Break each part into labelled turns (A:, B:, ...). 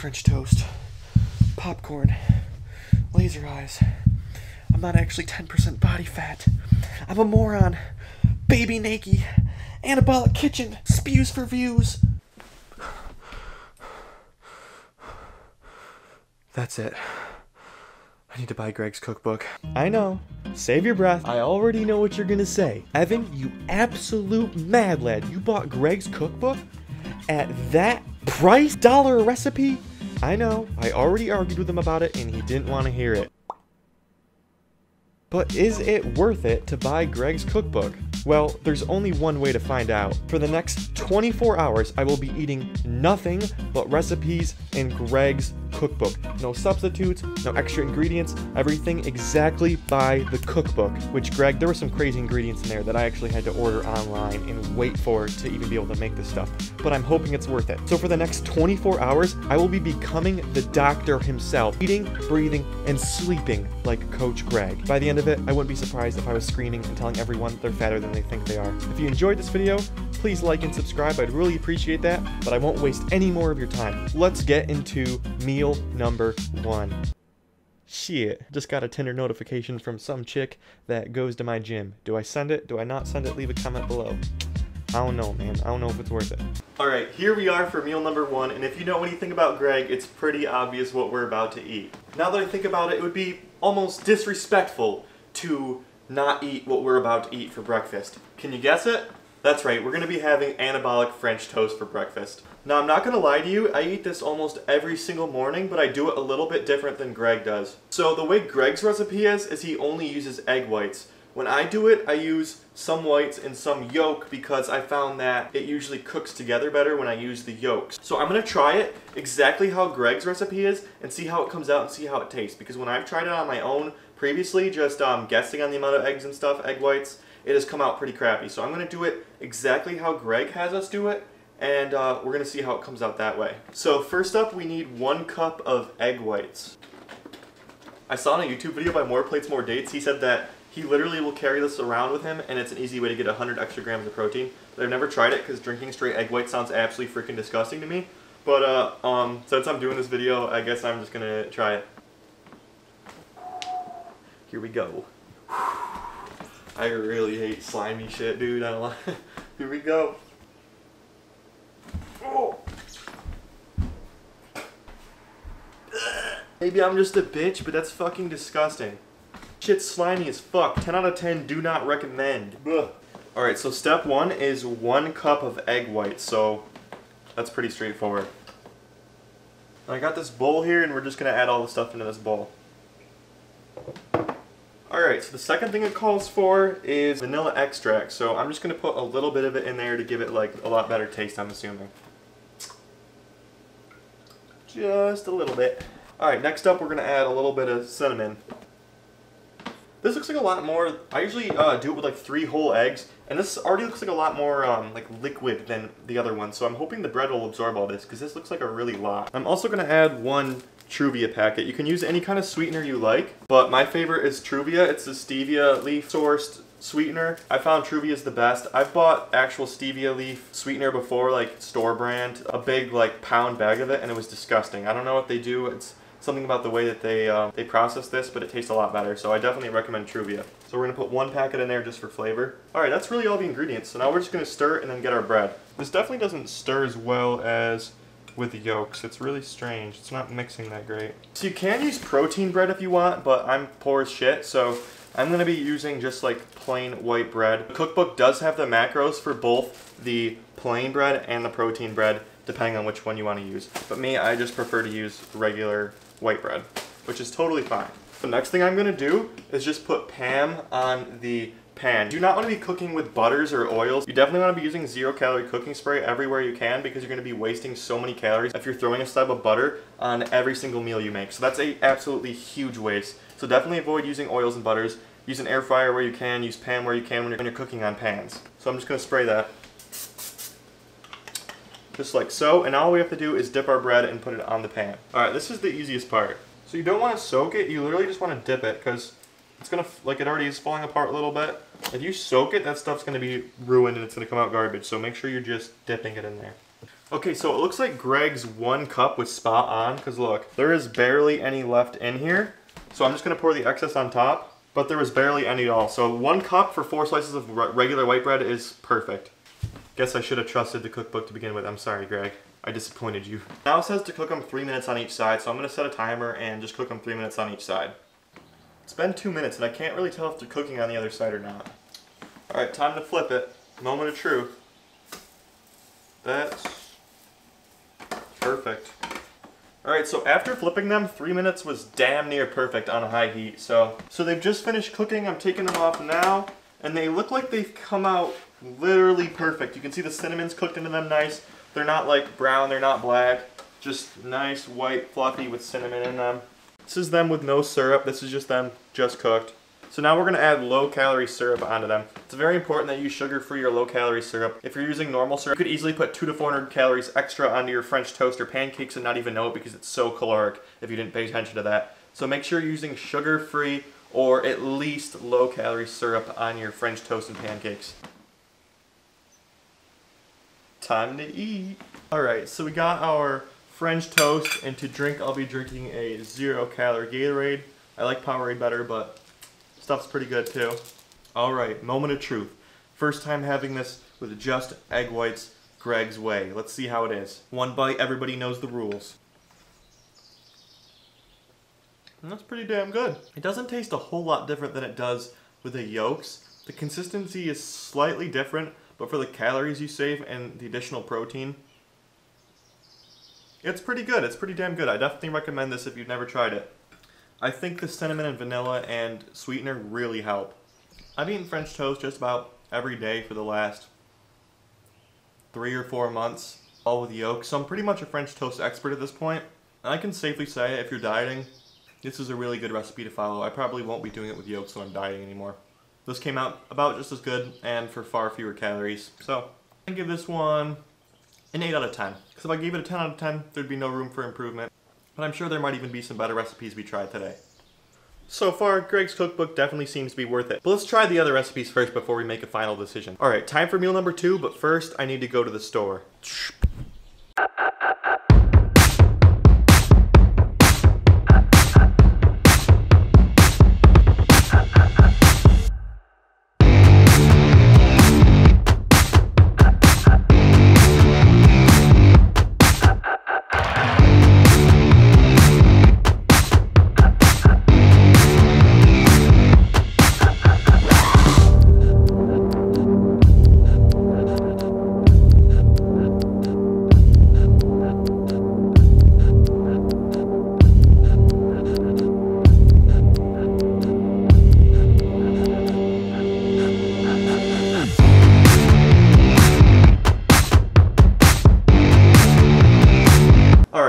A: French toast, popcorn, laser eyes. I'm not actually 10% body fat. I'm a moron. Baby naked. Anabolic kitchen. Spews for views. That's it. I need to buy Greg's cookbook. I know. Save your breath. I already know what you're gonna say. Evan, you absolute mad lad. You bought Greg's cookbook at that price? $1 a recipe? I know. I already argued with him about it and he didn't want to hear it. But is it worth it to buy Greg's cookbook? Well, there's only one way to find out. For the next 24 hours, I will be eating nothing but recipes in Greg's cookbook. No substitutes, no extra ingredients, everything exactly by the cookbook. Which, Greg, there were some crazy ingredients in there that I actually had to order online and wait for to even be able to make this stuff. But I'm hoping it's worth it. So for the next 24 hours, I will be becoming the doctor himself. Eating, breathing, and sleeping like Coach Greg. By the end of it, I wouldn't be surprised if I was screaming and telling everyone they're fatter than they think they are. If you enjoyed this video, please like and subscribe. I'd really appreciate that, but I won't waste any more of your time. Let's get into meal number 1. Shit, just got a Tinder notification from some chick that goes to my gym. Do I send it? Do I not send it? Leave a comment below. I don't know, man. I don't know if it's worth it. Alright, here we are for meal number 1, and if you know anything about Greg, it's pretty obvious what we're about to eat. Now that I think about it, it would be almost disrespectful to not eat what we're about to eat for breakfast. Can you guess it? That's right, we're going to be having anabolic French toast for breakfast. Now, I'm not going to lie to you, I eat this almost every single morning, but I do it a little bit different than Greg does. So the way Greg's recipe is he only uses egg whites. When I do it, I use some whites and some yolk because I found that it usually cooks together better when I use the yolks. So I'm going to try it exactly how Greg's recipe is and see how it comes out and see how it tastes. Because when I've tried it on my own previously, just guessing on the amount of eggs and stuff, egg whites, it has come out pretty crappy. So I'm going to do it exactly how Greg has us do it, and we're going to see how it comes out that way. So first up, we need 1 cup of egg whites. I saw in a YouTube video by More Plates, More Dates, he said that he literally will carry this around with him, and it's an easy way to get 100 extra grams of protein. But I've never tried it because drinking straight egg white sounds absolutely freaking disgusting to me. But since I'm doing this video, I guess I'm just going to try it. Here we go. I really hate slimy shit, dude. I don't like. Here we go. Oh. Maybe I'm just a bitch, but that's fucking disgusting. Shit's slimy as fuck. 10 out of 10, do not recommend. Alright, so step 1 is 1 cup of egg whites, so that's pretty straightforward. I got this bowl here, and we're just going to add all the stuff into this bowl. Alright, so the second thing it calls for is vanilla extract, so I'm just going to put a little bit of it in there to give it like a lot better taste, I'm assuming. Just a little bit. Alright, next up we're going to add a little bit of cinnamon. This looks like a lot more. I usually do it with like 3 whole eggs, and this already looks like a lot more like liquid than the other one, so I'm hoping the bread will absorb all this, because this looks like a really lot. I'm also going to add 1 Truvia packet. You can use any kind of sweetener you like, but my favorite is Truvia. It's a stevia leaf sourced sweetener. I found Truvia is the best. I've bought actual stevia leaf sweetener before, like store brand, a big like pound bag of it, and it was disgusting. I don't know what they do. It's something about the way that they process this, but it tastes a lot better, so I definitely recommend Truvia. So we're going to put 1 packet in there just for flavor. Alright, that's really all the ingredients, so now we're just going to stir it and then get our bread. This definitely doesn't stir as well as with the yolks. It's really strange. It's not mixing that great. So you can use protein bread if you want, but I'm poor as shit, so I'm going to be using just like plain white bread. The cookbook does have the macros for both the plain bread and the protein bread, depending on which one you want to use. But me, I just prefer to use regular white bread, which is totally fine. The next thing I'm going to do is just put Pam on the pan. You do not want to be cooking with butters or oils. You definitely want to be using 0-calorie cooking spray everywhere you can, because you're going to be wasting so many calories if you're throwing a slab of butter on every single meal you make. So that's a absolutely huge waste. So definitely avoid using oils and butters. Use an air fryer where you can, use Pam where you can when you're cooking on pans. So I'm just going to spray that. Just like so, and all we have to do is dip our bread and put it on the pan. Alright, this is the easiest part. So you don't want to soak it, you literally just want to dip it, because it's going to, like it already is falling apart a little bit. If you soak it, that stuff's going to be ruined and it's going to come out garbage, so make sure you're just dipping it in there. Okay, so it looks like Greg's 1 cup was spot on, because look, there is barely any left in here. So I'm just going to pour the excess on top, but there was barely any at all. So 1 cup for 4 slices of regular white bread is perfect. Guess I should have trusted the cookbook to begin with. I'm sorry, Greg. I disappointed you. Now it says to cook them 3 minutes on each side, so I'm going to set a timer and just cook them 3 minutes on each side. It's been 2 minutes, and I can't really tell if they're cooking on the other side or not. Alright, time to flip it. Moment of truth. That's perfect. Alright, so after flipping them, 3 minutes was damn near perfect on a high heat. So they've just finished cooking. I'm taking them off now, and they look like they've come out literally perfect. You can see the cinnamon's cooked into them nice. They're not like brown, they're not black. Just nice, white, fluffy with cinnamon in them. This is them with no syrup. This is just them just cooked. So now we're going to add low-calorie syrup onto them. It's very important that you use sugar-free or low-calorie syrup. If you're using normal syrup, you could easily put 200 to 400 calories extra onto your French toast or pancakes and not even know it because it's so caloric if you didn't pay attention to that. So make sure you're using sugar-free or at least low-calorie syrup on your French toast and pancakes. Time to eat. Alright, so we got our French toast, and to drink I'll be drinking a 0-calorie Gatorade. I like Powerade better, but stuff's pretty good too. Alright, moment of truth. First time having this with just egg whites, Greg's way. Let's see how it is. 1 bite, everybody knows the rules. And that's pretty damn good. It doesn't taste a whole lot different than it does with the yolks. The consistency is slightly different, but for the calories you save and the additional protein, it's pretty good. It's pretty damn good. I definitely recommend this if you've never tried it. I think the cinnamon and vanilla and sweetener really help. I've eaten French toast just about every day for the last 3 or 4 months, all with yolk, so I'm pretty much a French toast expert at this point. And I can safely say if you're dieting, this is a really good recipe to follow. I probably won't be doing it with yolks when I'm dieting anymore. This came out about just as good and for far fewer calories. So I give this one an 8 out of 10. Because if I gave it a 10 out of 10, there'd be no room for improvement. But I'm sure there might even be some better recipes we tried today. So far, Greg's cookbook definitely seems to be worth it. But let's try the other recipes first before we make a final decision. Alright, time for meal number 2, but first I need to go to the store.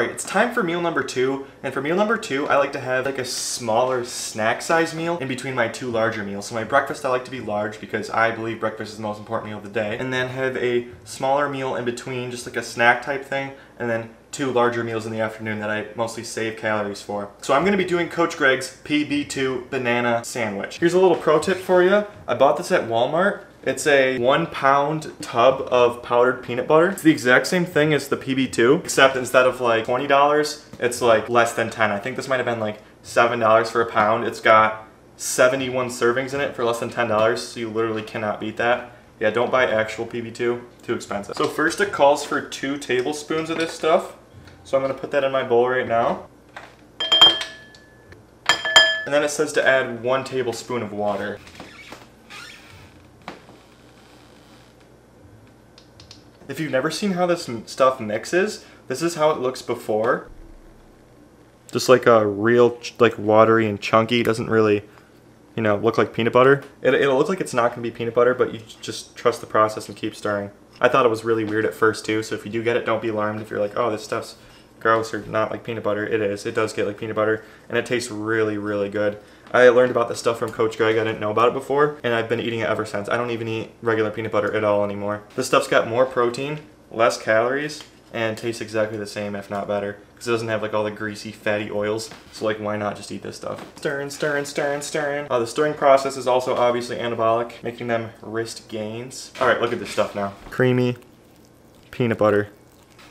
A: It's time for meal number 2, and for meal number 2, I like to have like a smaller snack size meal in between my 2 larger meals. So my breakfast I like to be large because I believe breakfast is the most important meal of the day, and then have a smaller meal in between, just like a snack type thing, and then 2 larger meals in the afternoon that I mostly save calories for. So I'm going to be doing Coach Greg's PB2 banana sandwich. Here's a little pro tip for you. I bought this at Walmart. It's a 1-pound tub of powdered peanut butter. It's the exact same thing as the PB2, except instead of like $20, it's like less than 10. I think this might have been like $7 for a pound. It's got 71 servings in it for less than $10, so you literally cannot beat that. Yeah, don't buy actual PB2, too expensive. So first it calls for 2 tablespoons of this stuff. So I'm gonna put that in my bowl right now. And then it says to add 1 tablespoon of water. If you've never seen how this stuff mixes, this is how it looks before. Just like a real, like watery and chunky. It doesn't really, you know, look like peanut butter. It'll look like it's not gonna be peanut butter, but you just trust the process and keep stirring. I thought it was really weird at first too, so if you do get it, don't be alarmed if you're like, oh, this stuff's gross or not like peanut butter. It is. It does get like peanut butter, and it tastes really, really good. I learned about this stuff from Coach Greg. I didn't know about it before, and I've been eating it ever since. I don't even eat regular peanut butter at all anymore. This stuff's got more protein, less calories, and tastes exactly the same, if not better, because it doesn't have like all the greasy, fatty oils. So like, why not just eat this stuff? Stirring, stirring, stirring, stirring. The stirring process is also obviously anabolic, making them wrist gains. All right, look at this stuff now. Creamy peanut butter.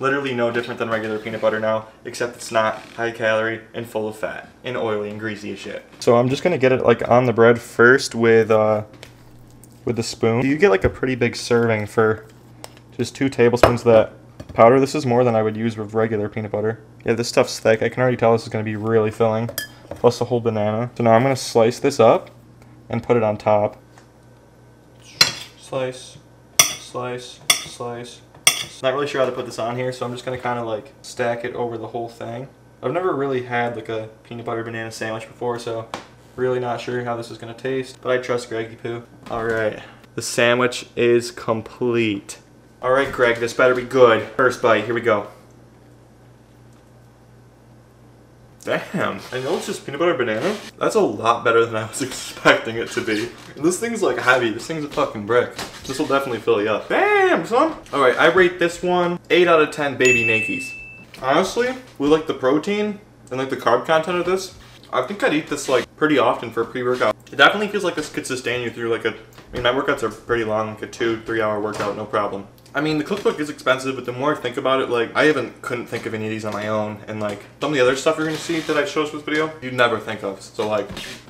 A: Literally no different than regular peanut butter now, except it's not high calorie and full of fat and oily and greasy as shit. So I'm just gonna get it like on the bread first with the spoon. You get like a pretty big serving for just 2 tablespoons of that powder. This is more than I would use with regular peanut butter. Yeah, this stuff's thick. I can already tell this is gonna be really filling, plus a whole banana. So now I'm gonna slice this up and put it on top. Slice, slice, slice. Not really sure how to put this on here, so I'm just gonna kind of like stack it over the whole thing. I've never really had like a peanut butter banana sandwich before, so really not sure how this is gonna taste, but I trust Greggy Poo. All right, the sandwich is complete. All right, Greg, this better be good. First bite, here we go. Damn, I know it's just peanut butter banana. That's a lot better than I was expecting it to be. This thing's like heavy. This thing's a fucking brick. This will definitely fill you up. Damn, son. All right, I rate this one 8 out of 10 baby Nakies. Honestly, with like the protein and like the carb content of this, I think I'd eat this like pretty often for a pre-workout. It definitely feels like this could sustain you through like I mean, my workouts are pretty long, like a 2-3 hour workout, no problem. I mean, the cookbook is expensive, but the more I think about it, like, I couldn't think of any of these on my own, and like, some of the other stuff you're gonna see that I chose with this video, you'd never think of. So like,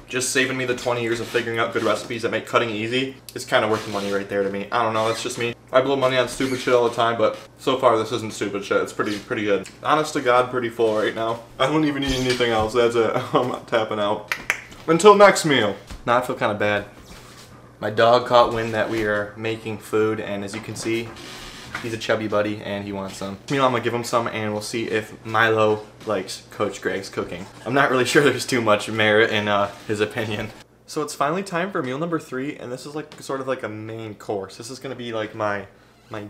A: just saving me the 20 years of figuring out good recipes that make cutting easy is kind of worth the money right there to me. I don't know, that's just me. I blow money on stupid shit all the time, but so far this isn't stupid shit. It's pretty good. Honest to God, pretty full right now. I don't even need anything else. That's it. I'm tapping out. Until next meal. Now I feel kind of bad. My dog caught wind that we are making food, and as you can see, he's a chubby buddy and he wants some. Meanwhile, I'm gonna give him some and we'll see if Milo likes Coach Greg's cooking. I'm not really sure there's too much merit in his opinion. So it's finally time for meal number 3, and this is like sort of like a main course. This is gonna be like my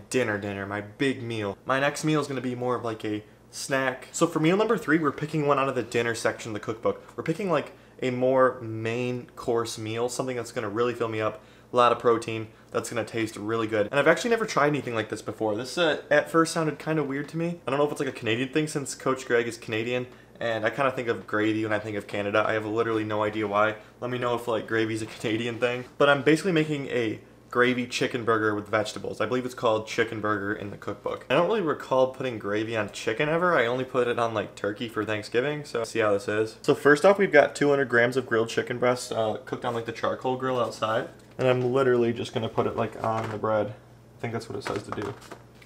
A: dinner, my big meal. My next meal is gonna be more of like a snack. So for meal number 3, we're picking one out of the dinner section of the cookbook. We're picking like a more main course meal, something that's gonna really fill me up, a lot of protein, that's gonna taste really good. And I've actually never tried anything like this before. This at first sounded kind of weird to me. I don't know if it's like a Canadian thing since Coach Greg is Canadian, and I kind of think of gravy when I think of Canada. I have literally no idea why. Let me know if like gravy's a Canadian thing. But I'm basically making a gravy chicken burger with vegetables. I believe it's called chicken burger in the cookbook. I don't really recall putting gravy on chicken ever. I only put it on like turkey for Thanksgiving, so let's see how this is. So first off, we've got 200 grams of grilled chicken breast cooked on like the charcoal grill outside. And I'm literally just gonna put it like on the bread. I think that's what it says to do.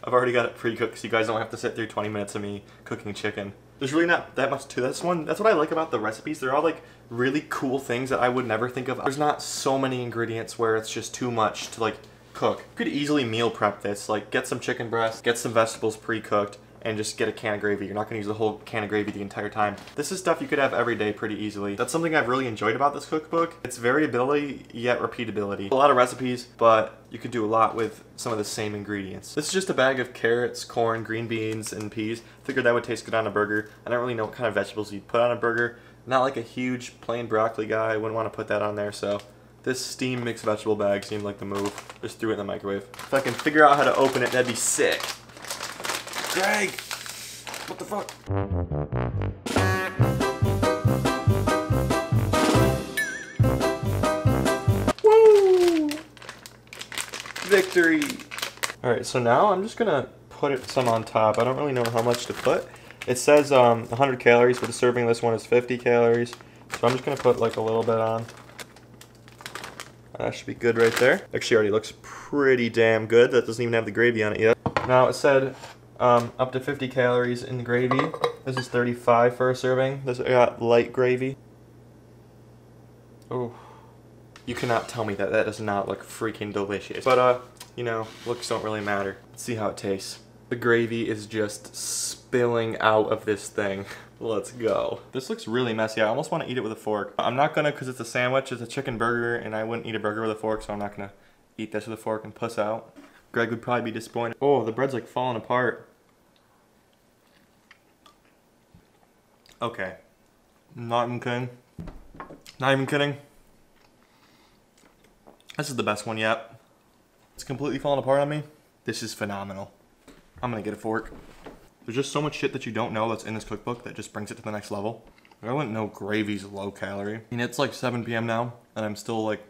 A: I've already got it pre-cooked, so you guys don't have to sit through 20 minutes of me cooking chicken. There's really not that much to this one. That's what I like about the recipes. They're all like really cool things that I would never think of. There's not so many ingredients where it's just too much to like cook. You could easily meal prep this, like get some chicken breast, get some vegetables pre-cooked, and just get a can of gravy. You're not gonna use the whole can of gravy the entire time. This is stuff you could have every day pretty easily. That's something I've really enjoyed about this cookbook. It's variability, yet repeatability. A lot of recipes, but you could do a lot with some of the same ingredients. This is just a bag of carrots, corn, green beans, and peas. Figured that would taste good on a burger. I don't really know what kind of vegetables you'd put on a burger. Not like a huge plain broccoli guy. I wouldn't want to put that on there, so this steamed mixed vegetable bag seemed like the move. Just threw it in the microwave. If I can figure out how to open it, that'd be sick. Greg! What the fuck? Woo! Victory! Alright, so now I'm just gonna put some on top. I don't really know how much to put. It says 100 calories, but the serving of this one is 50 calories. So I'm just gonna put like a little bit on. That should be good right there. Actually already looks pretty damn good. That doesn't even have the gravy on it yet. Now it said up to 50 calories in the gravy. This is 35 for a serving. This got light gravy. Oh, you cannot tell me that that does not look freaking delicious. But you know, looks don't really matter. Let's see how it tastes. The gravy is just spilling out of this thing. Let's go. This looks really messy. I almost want to eat it with a fork. I'm not gonna, because it's a sandwich, it's a chicken burger, and I wouldn't eat a burger with a fork, so I'm not gonna eat this with a fork and puss out. Greg would probably be disappointed. Oh, the bread's like falling apart. Okay. Not even kidding. Not even kidding. This is the best one yet. It's completely falling apart on me. This is phenomenal. I'm gonna get a fork. There's just so much shit that you don't know that's in this cookbook that just brings it to the next level. I wouldn't know gravy's low calorie. I mean, it's like 7 p.m. now, and I'm still like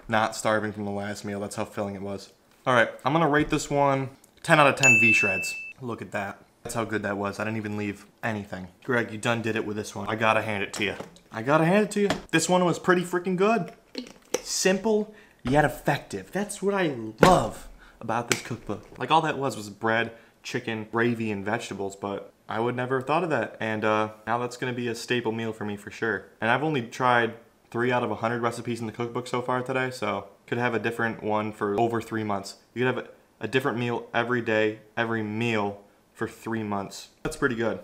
A: not starving from the last meal. That's how filling it was. All right, I'm gonna rate this one 10 out of 10 V-shreds. Look at that. That's how good that was. I didn't even leave anything. Greg, you done did it with this one. I gotta hand it to you. I gotta hand it to you. This one was pretty freaking good. Simple, yet effective. That's what I love about this cookbook. Like, all that was bread, chicken, gravy, and vegetables, but I would never have thought of that. And now that's gonna be a staple meal for me for sure. And I've only tried 3 out of 100 recipes in the cookbook so far today, so could have a different one for over 3 months. You could have a different meal every day, every meal for 3 months. That's pretty good.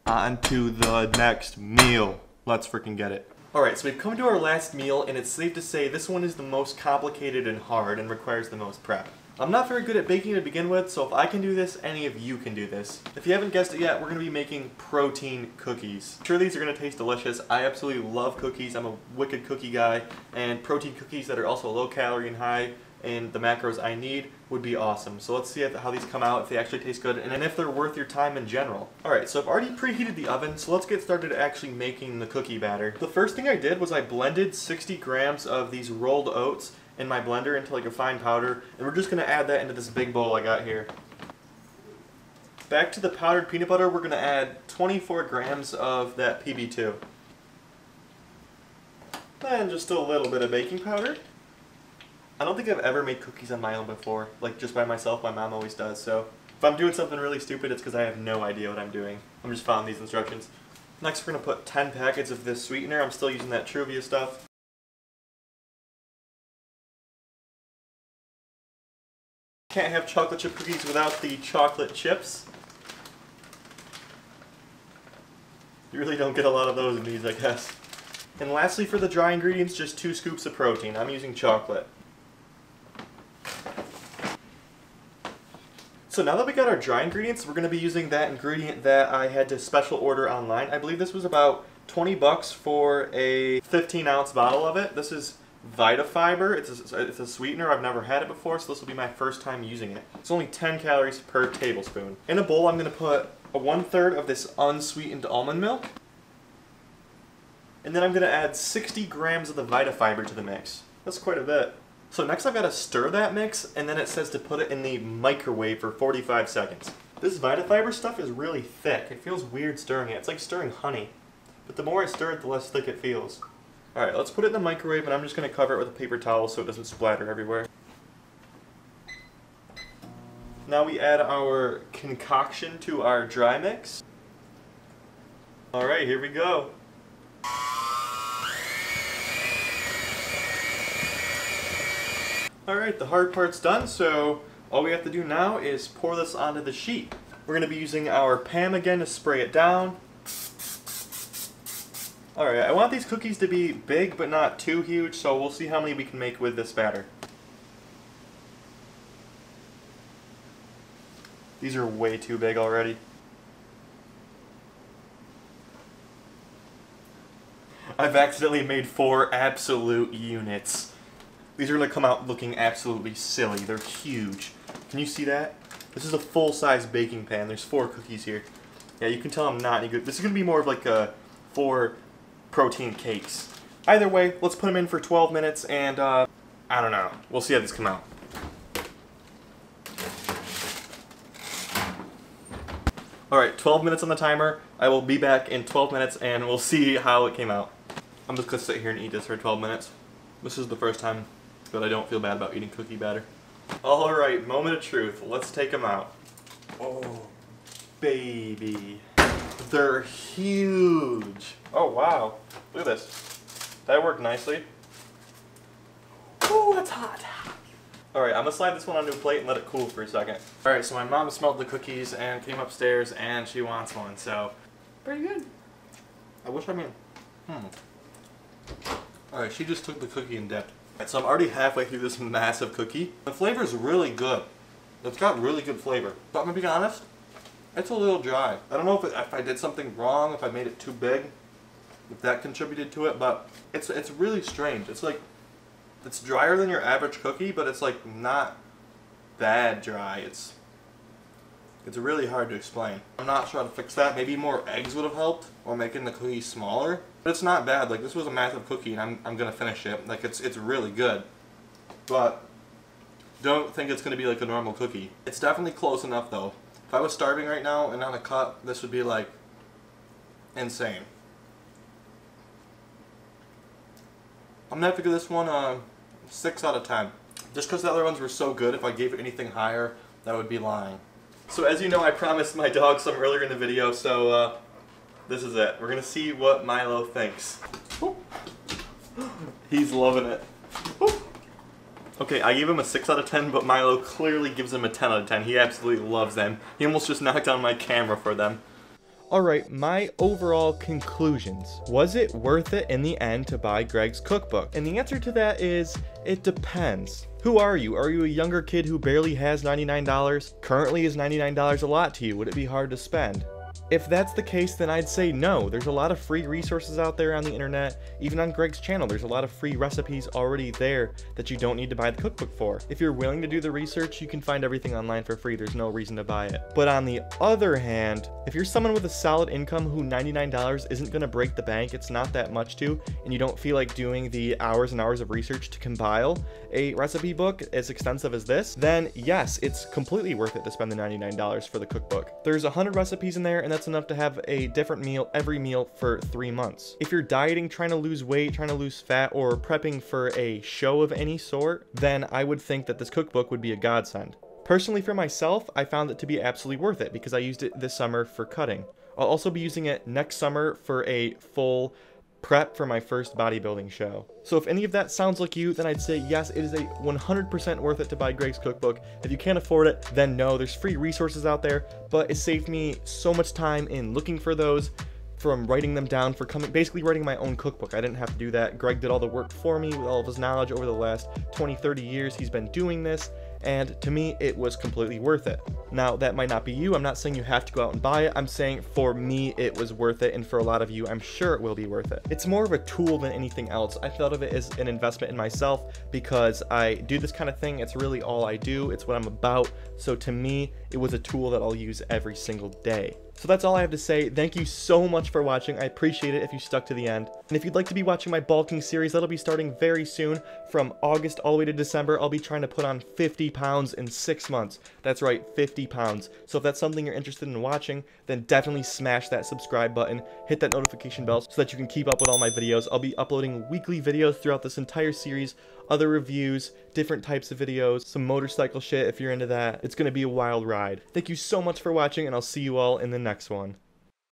A: On to the next meal. Let's freaking get it. Alright, so we've come to our last meal, and it's safe to say this one is the most complicated and hard and requires the most prep. I'm not very good at baking to begin with, so if I can do this, any of you can do this. If you haven't guessed it yet, we're going to be making protein cookies. I'm sure these are going to taste delicious. I absolutely love cookies. I'm a wicked cookie guy, and protein cookies that are also low calorie and high in the macros I need would be awesome. So let's see how these come out, if they actually taste good, and then if they're worth your time in general. Alright, so I've already preheated the oven, so let's get started actually making the cookie batter. The first thing I did was I blended 60 grams of these rolled oats in my blender into like a fine powder, and we're just going to add that into this big bowl I got here. Back to the powdered peanut butter, we're going to add 24 grams of that PB2. And just a little bit of baking powder. I don't think I've ever made cookies on my own before, like just by myself. My mom always does, so if I'm doing something really stupid, it's because I have no idea what I'm doing. I'm just following these instructions. Next, we're going to put 10 packets of this sweetener. I'm still using that Truvia stuff. Can't have chocolate chip cookies without the chocolate chips. You really don't get a lot of those in these, I guess. And lastly, for the dry ingredients, just 2 scoops of protein. I'm using chocolate. So now that we got our dry ingredients, we're going to be using that ingredient that I had to special order online. I believe this was about 20 bucks for a 15-ounce bottle of it. This is Vita Fiber. It's a sweetener. I've never had it before, so this will be my first time using it. It's only 10 calories per tablespoon. In a bowl, I'm going to put 1/3 of this unsweetened almond milk. And then I'm going to add 60 grams of the Vita Fiber to the mix. That's quite a bit. So next I've got to stir that mix, and then it says to put it in the microwave for 45 seconds. This Vita Fiber stuff is really thick. It feels weird stirring it. It's like stirring honey. But the more I stir it, the less thick it feels. Alright, let's put it in the microwave, and I'm just going to cover it with a paper towel so it doesn't splatter everywhere. Now we add our concoction to our dry mix. Alright, here we go. Alright, the hard part's done, so all we have to do now is pour this onto the sheet. We're going to be using our PAM again to spray it down. Alright, I want these cookies to be big but not too huge, so we'll see how many we can make with this batter. These are way too big already. I've accidentally made 4 absolute units. These are going to come out looking absolutely silly. They're huge. Can you see that? This is a full-size baking pan. There's 4 cookies here. Yeah, you can tell I'm not any good. This is going to be more of like a 4 protein cakes. Either way, let's put them in for 12 minutes and I don't know. We'll see how these come out. Alright, 12 minutes on the timer. I will be back in 12 minutes and we'll see how it came out. I'm just going to sit here and eat this for 12 minutes. This is the first time that I don't feel bad about eating cookie batter. Alright, moment of truth. Let's take them out. Oh, baby. They're huge. Oh, wow. Look at this. That worked nicely. Oh, that's hot. Alright, I'm going to slide this one onto a plate and let it cool for a second. Alright, so my mom smelled the cookies and came upstairs and she wants one, so pretty good. I wish I mean, Alright, she just took the cookie and dipped. Alright, so I'm already halfway through this massive cookie. The flavor is really good. It's got really good flavor. But I'm going to be honest, it's a little dry. I don't know if I did something wrong, if I made it too big, if that contributed to it, but it's really strange. It's like, it's drier than your average cookie, but it's like not bad dry. It's really hard to explain. I'm not sure how to fix that. Maybe more eggs would have helped, or making the cookie smaller. But it's not bad. Like, this was a massive cookie, and I'm gonna finish it. Like, it's really good. But don't think it's gonna be like a normal cookie. It's definitely close enough though. If I was starving right now and on a cut, this would be like insane. I'm gonna have to give this one a 6 out of 10. Just because the other ones were so good, if I gave it anything higher, that would be lying. So as you know, I promised my dog some earlier in the video, so this is it. We're gonna see what Milo thinks. He's loving it. Okay, I gave him a 6 out of 10, but Milo clearly gives him a 10 out of 10. He absolutely loves them. He almost just knocked down my camera for them. Alright, my overall conclusions. Was it worth it in the end to buy Greg's cookbook? And the answer to that is, it depends. Who are you? Are you a younger kid who barely has $99? Currently, is $99 a lot to you? Would it be hard to spend? If that's the case, then I'd say no. There's a lot of free resources out there on the internet. Even on Greg's channel, there's a lot of free recipes already there that you don't need to buy the cookbook for. If you're willing to do the research, you can find everything online for free. There's no reason to buy it. But on the other hand, if you're someone with a solid income who $99 isn't going to break the bank, it's not that much to, and you don't feel like doing the hours and hours of research to compile a recipe book as extensive as this, then yes, it's completely worth it to spend the $99 for the cookbook. There's 100 recipes in there, and that's enough to have a different meal every meal for 3 months. If you're dieting, trying to lose weight, trying to lose fat, or prepping for a show of any sort, then I would think that this cookbook would be a godsend. Personally, for myself, I found it to be absolutely worth it because I used it this summer for cutting. I'll also be using it next summer for a full prep for my first bodybuilding show. So if any of that sounds like you, then I'd say yes, it is a 100% worth it to buy Greg's cookbook. If you can't afford it, then no, there's free resources out there, but it saved me so much time in looking for those, from writing them down, for basically writing my own cookbook. I didn't have to do that. Greg did all the work for me with all of his knowledge over the last 20-30 years he's been doing this, and to me it was completely worth it. Now that might not be you. I'm not saying you have to go out and buy it. I'm saying for me it was worth it, and for a lot of you I'm sure it will be worth it. It's more of a tool than anything else. I thought of it as an investment in myself because I do this kind of thing. It's really all I do. It's what I'm about. So to me it was a tool that I'll use every single day. So that's all I have to say. Thank you so much for watching. I appreciate it if you stuck to the end. And if you'd like to be watching my bulking series, that'll be starting very soon. From August all the way to December, I'll be trying to put on 50 pounds in 6 months. That's right, 50 pounds. So if that's something you're interested in watching, then definitely smash that subscribe button, hit that notification bell so that you can keep up with all my videos. I'll be uploading weekly videos throughout this entire series, other reviews, different types of videos, some motorcycle shit if you're into that. It's gonna be a wild ride. Thank you so much for watching, and I'll see you all in the next one.